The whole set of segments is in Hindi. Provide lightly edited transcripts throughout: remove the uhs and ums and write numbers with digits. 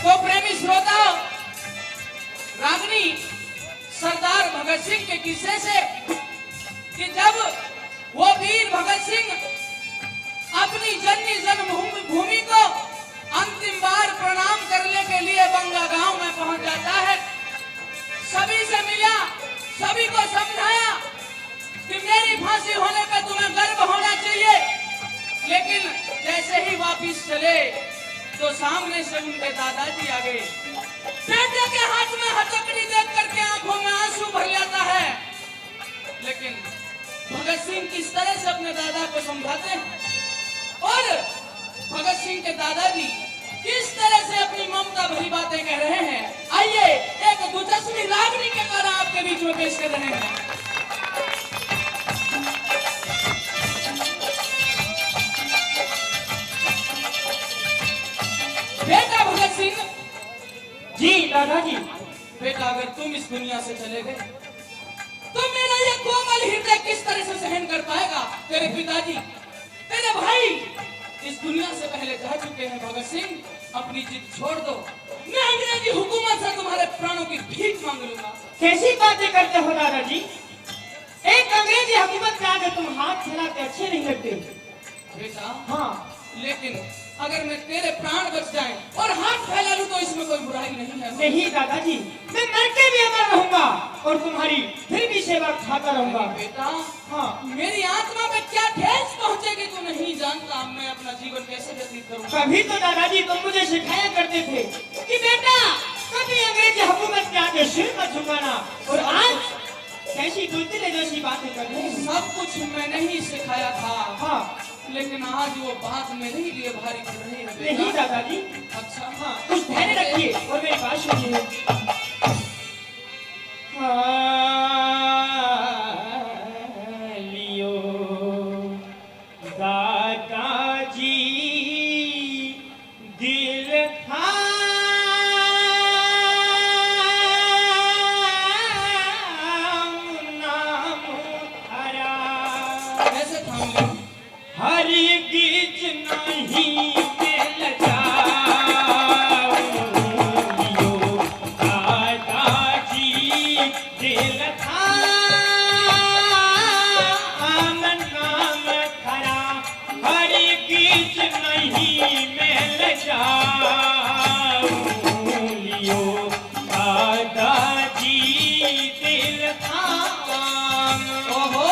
तो प्रेमी श्रोता, रागनी सरदार भगत सिंह के किस्से से कि जब वो वीर भगत सिंह अपनी जननी जन्मभूमि को अंतिम बार प्रणाम करने के लिए बंगा गांव में पहुंच जाता है, सभी से मिला, सभी को समझाया कि मेरी फांसी होने पे तुम्हें गर्व होना चाहिए। लेकिन जैसे ही वापिस चले तो सामने से उनके दादाजी आ गए। बेटे के हाथ में हथकड़ी देख करके आंखों में आंसू भर जाता है। लेकिन भगत सिंह किस तरह से अपने दादा को समझाते हैं और भगत सिंह के दादाजी किस तरह से अपनी ममता भरी बातें कह रहे हैं, आइए एक दिलचस्पी रागनी के द्वारा आपके बीच में पेश कर रहे हैं। बेटा भगत सिंह जी दादाजी। बेटा, अगर तुम इस दुनिया से चले गए तो मेरा ये कोमल हृदय किस तरह से सहन कर पाएगा? तेरे पिताजी, तेरे भाई इस दुनिया से पहले जा चुके हैं। भगत सिंह, अपनी जिद छोड़ दो, मैं अंग्रेजी हुकूमत से तुम्हारे प्राणों की भीख मांग लूंगा। कैसी बातें करते हो दादाजी? एक अंग्रेजी हुकूमत के आगे तुम हाथ फैलाते अच्छे नहीं लगते। बेटा हाँ, लेकिन अगर मैं तेरे प्राण बच जाएं और हाथ फैला लूं तो इसमें कोई बुराई नहीं है। नहीं दादाजी, मैं मर के भी अमर रहूंगा और तुम्हारी फिर भी सेवा खाता रहूंगा। बेटा, हाँ, मेरी आत्मा में क्या ठेस पहुंचेगी तू नहीं जानता। मैं अपना जीवन कैसे व्यतीत करूंगा? कभी तो दादाजी तुम मुझे सिखाया करते थे कि बेटा कभी अंग्रेजी हुकूमत के आगे सिर मत झुकाना, और आज कैसी दूसरे जैसी बातें कर रहे हैं। सब कुछ मैंने ही सिखाया था। हाँ, लेकिन आज वो बात मेरे ही लिए भारी पड़ रही है। बेटा। नहीं दादाजी। अच्छा, हाँ, कुछ धैर्य रखिए और मेरी बात सुनिए। लियो दादाजी दिल था नाम हरा, कैसे थाम लिया? हरगिज नहीं मिल जाऊं, दादाजी दिल था नाम खरा, हरगिज नहीं मिल जाऊं, दादाजी दिल था। ओहो,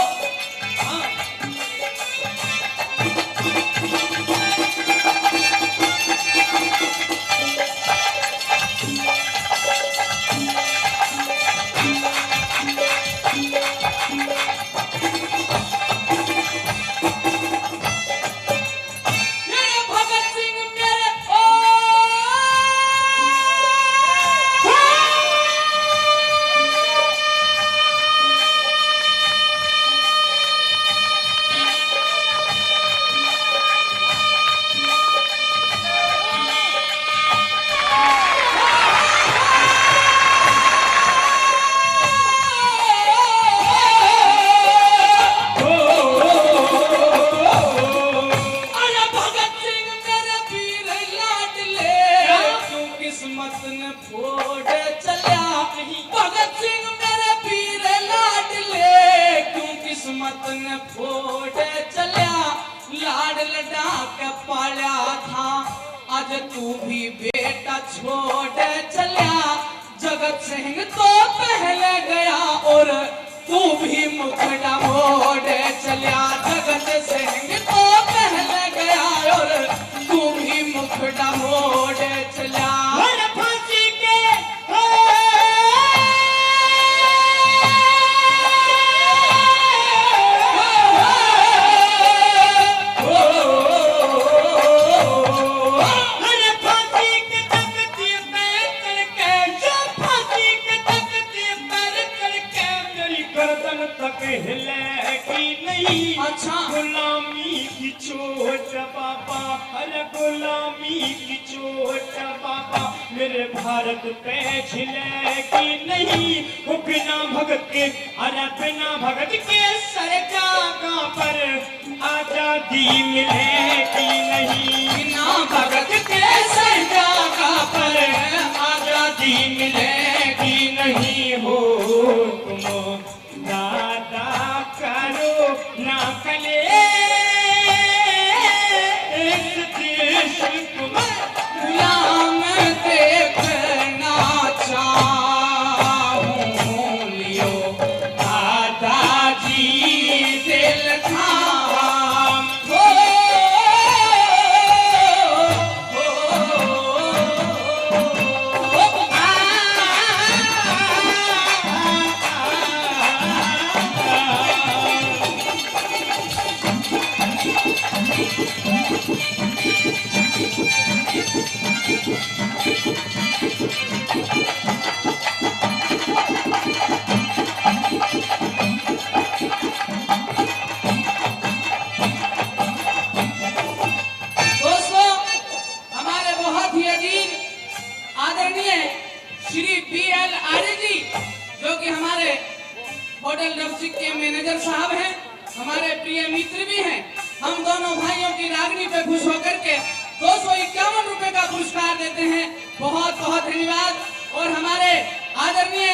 मेरे भगत सिंह मेरे अरे भगत सिंह मेरे वीर लाडले, क्यों किस्मत ने फोड़ चलिया। भगत सिंह मेरे वीर लाडले, क्यों किस्मत ने फोड़ चलिया। लाड लडा के पाला था, आज तू भी बेटा छोड़ चलिया। जगत सिंह तो पहले गया और तू भी मुखड़ा मोड़ चलिया। जगत सिंह तो पहले गया और तू भी मुखड़ा मोड़ चलिया। हर फांसी के हर फांसी के तख्ती पे चढ़ के, जो फांसी के तख्ती पर चढ़ के मेरी गर्दन तक हिलेगी नहीं। अच्छा। गुलामी की चोट पापा, अरे गुलामी की चोट पापा मेरे भारत पे झिलेगी नहीं। वो बिना भगत के, अरे बिना भगत के सरकार पर आजादी मिलेगी नहीं। बिना भगत के सरकार पर शादी मिलेगी नहीं हो तुम दादा करो ना कले देश तुम गुलाम देखना चाहूं लियो दादाजी दिल थाम दोस्तों, हमारे बहुत ही अजीज आदरणीय श्री BL आर्य जी, जो कि हमारे होटल डबसिक के मैनेजर साहब हैं, हमारे प्रिय मित्र भी हैं। हम दोनों भाइयों की रागनी पे खुश होकर के 251 रुपए का पुरस्कार देते हैं। बहुत बहुत धन्यवाद। और हमारे आदरणीय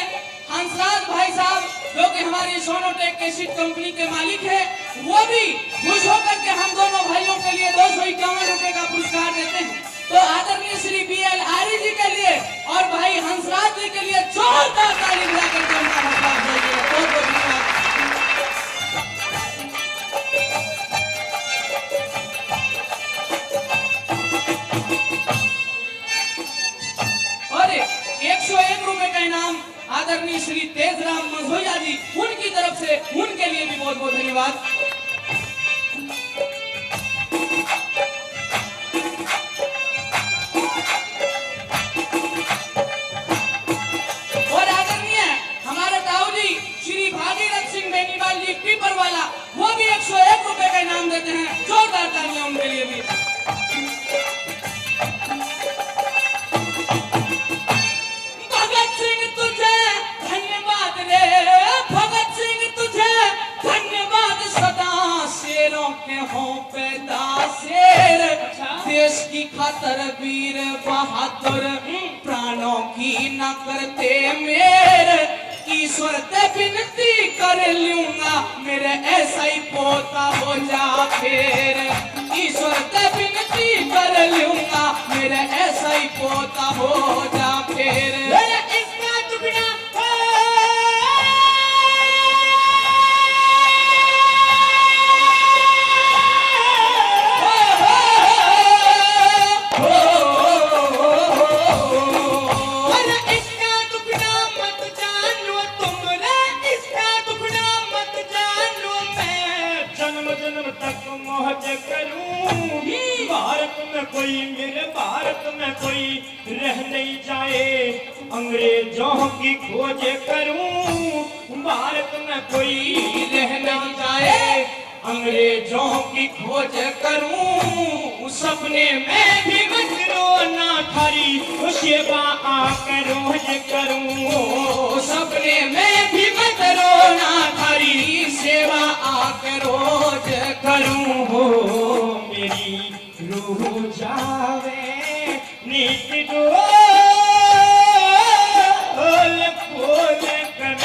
हंसराज भाई साहब, जो कि हमारी सोनोटेक के सीट कंपनी के मालिक है, वो भी खुश होकर के हम दोनों भाइयों के लिए 251 रुपए का पुरस्कार देते हैं। तो आदरणीय श्री BL आर्य जी के लिए और भाई हंसराज जी के लिए जोरदार ताली बजा करके उनका धन्यवाद दीजिए। बहुत बहुत धन्यवाद। और 101 रुपए का इनाम आदरणीय श्री तेजराम मझोया जी, उनकी तरफ से उनके लिए भी बहुत बहुत धन्यवाद। और आदरणीय हमारे ताऊ जी श्री भागीरथ सिंह बेनीवाल जी पीपर वाला, वो भी 101 रुपए का इनाम देते हैं। जोरदार तालियां उनके लिए भी। भगत सिंह तुझे धन्यवाद रे, भगत सिंह तुझे धन्यवाद सदा, शेरों के हों पैदा शेर, देश की खातर वीर बहादुर, प्राणों की न करते मेर, ईश्वर से विनती कर लूंगा मेरे ऐसा ही पोता हो जा फिर, ईश्वर से विनती कर लूंगा मेरे ऐसा ही पोता हो जा फिर। मेरा इसका टुकड़ा मेरा इसका टुकड़ा मत जानो तुम रे, इसका टुकड़ा मत जानो मैं जन्म जन्म तक मौज करूं, भारत में कोई मेरे भारत में कोई रह नहीं जाए, अंग्रेजों की खोज करूं, भारत में कोई रह नहीं जाए, अंग्रेजों की खोज करूं, सपने में भी मत रोना थारी सेवा आकर रोज करूं, सपने में भी मत रोना थारी सेवा आकर रोज करूं हो मेरी रूह जावे नित डोल खोल कर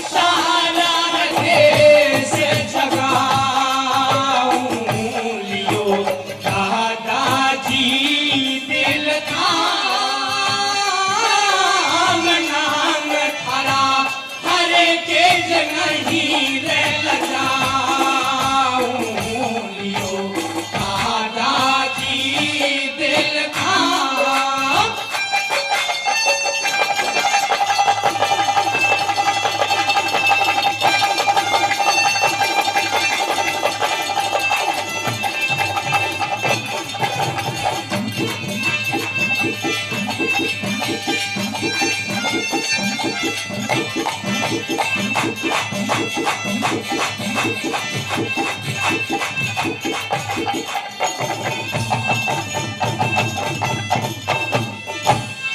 सारा देश जगाऊं, लियो दादाजी दिल थाम नाम थारा हर चीज नहीं रे लजाऊं, लियो दादाजी दिल थाम।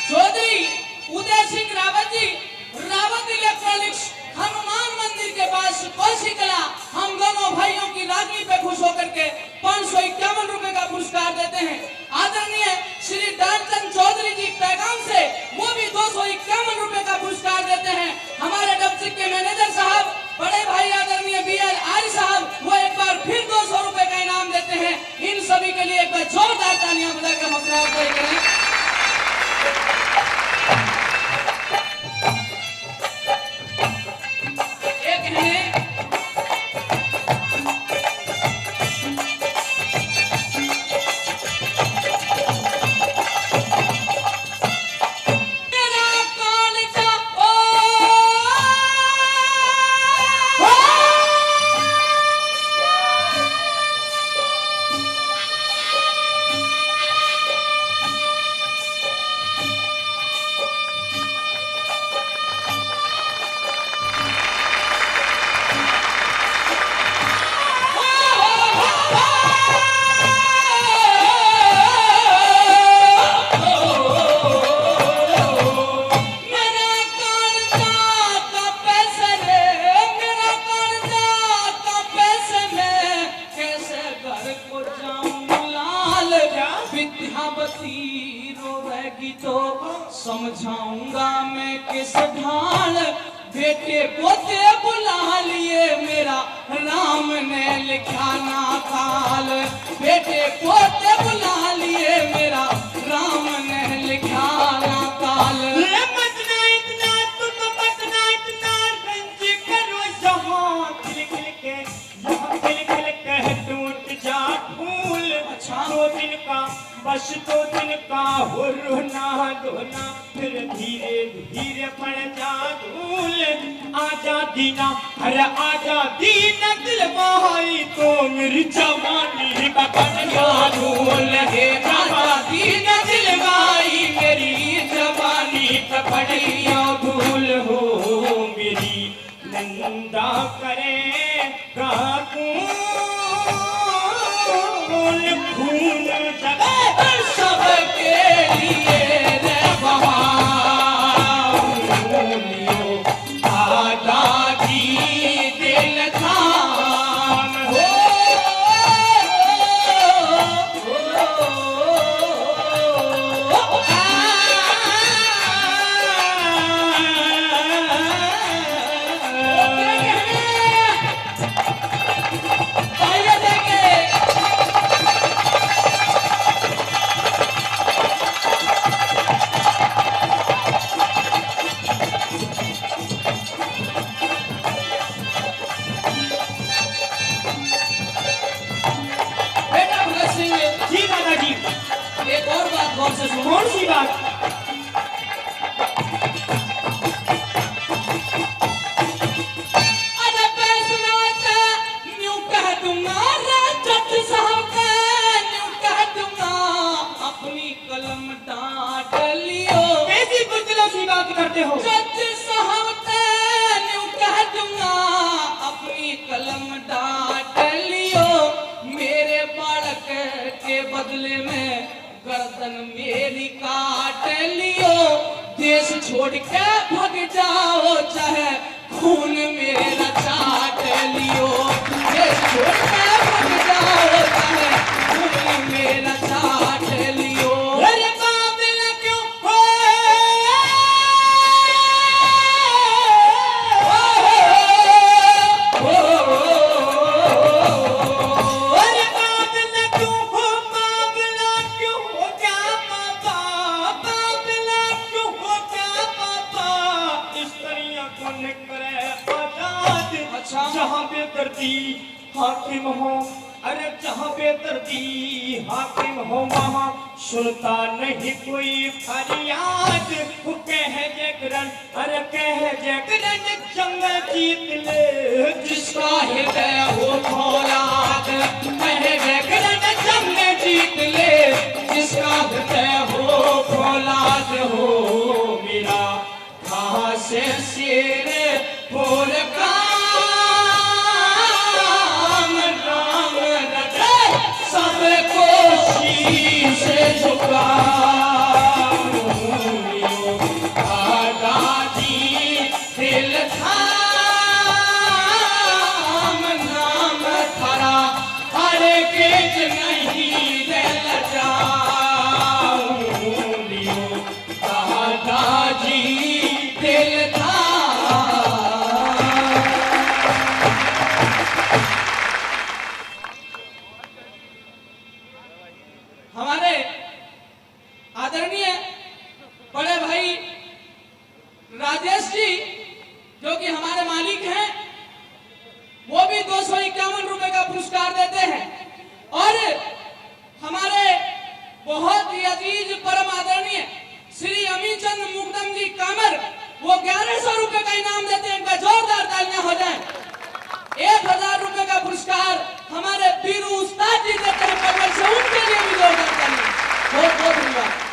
चौधरी उदय सिंह रावत जी, रावत इलेक्ट्रॉनिक्स, हनुमान मंदिर के पास कौशिकला, हम दोनों भाइयों की राखी पे खुश होकर के 551 रुपए का पुरस्कार देते हैं। आदरणीय श्री दानचंद चौधरी जी पैगाम से, वो भी 200 कोई करें। एक है मेरा कालजा ओ मेरा कालजा का पैसे रे, मेरा कालजा का पैसे में कैसे घर को जाऊं लाल। विद्यावती रोएगी तो समझाऊंगा मैं किस ढाल। बेटे पोते बुला लिए मेरा राम ने लिखा ना काल। बेटे पोते बुला लिए मेरा राम ने लिखा ना काल। मतना इतना तुम मतना इतना रंज करो यहाँ खिल खिल के यहाँ खिल खिल के टूट जा फूल। अच्छा। 2 दिन का बस 2 दिन का हो रोना धोना फिर धीरे धीरे पड़ जा धूल। आजा दीना अरे आजा दीना दिल भाई तो मेरी जवानी का बढ़िया धूल है। राजा दीन दिल भाई मेरी जवानी पे बढ़िया भूल हो मेरी नंदा करे काकूल खून जगे सबके लिए रे बहाऊं आजादी दिल थाम हो। पहले देखे बेटा भगत सिंह, जी दादाजी एक और बात गौर से सुनो। कौन सी बात? अरे फैसला ते न्यू कह दूंगा रे जज साहब के न्यू कह दूंगा अपनी कलम डांट लियो। कैसी बुजदिलों सी बात करते हो? जज साहब के न्यू कह दूंगा अपनी कलम डांट लियो। मेरे बालक के बदले में गर्दन मेरी काट लियो। देश छोड़ के भग जाओ चाहे खून मेरा चाट लियो। देश छोड़ के भग जाओ चाहे खून मेरा चाट लियो। अरे काबिल क्यों हो? अरे काबिल क्यों हो? काबिला क्यों हो क्या पापा? काबिला क्यों हो क्या पापा? इस तरह कौन करे आजाद? अच्छा। जहाँ बेदर्दी हाकिम हो, अरे जहाँ बेदर्दी हाकिम हो वहाँ सुनता नहीं कोई फरियाद। वो कह जगरन अरे कह जगरन जंग जीत ले जिसका हृदय हो फौलाद कहे जगरन जंग जीत ले। जिसका हृदय हो फौलाद हो मेरा कहाँ से शेर बोल काम राम रटे सबको शीश झुका। दादाजी दिल थाम नाम खरा हर केज नहीं दिल जाऊं लियो। दादाजी दिल थाम। हमारे आदरणीय बड़े भाई राजेश जी जो कि हमारे मालिक हैं, वो भी 251 रुपए का पुरस्कार देते हैं। और हमारे बहुत ही अजीज परम आदरणीय श्री अमीचंद मुकदम जी कामर, वो 1100 रुपए का इनाम देते हैं। इनका जोरदार तालियां हो जाए। 1000 रुपए का पुरस्कार हमारे बीरू उस्ताद जी देते हैं पटना से, उनके लिए भी जोरदार तालियां। बहुत बहुत धन्यवाद।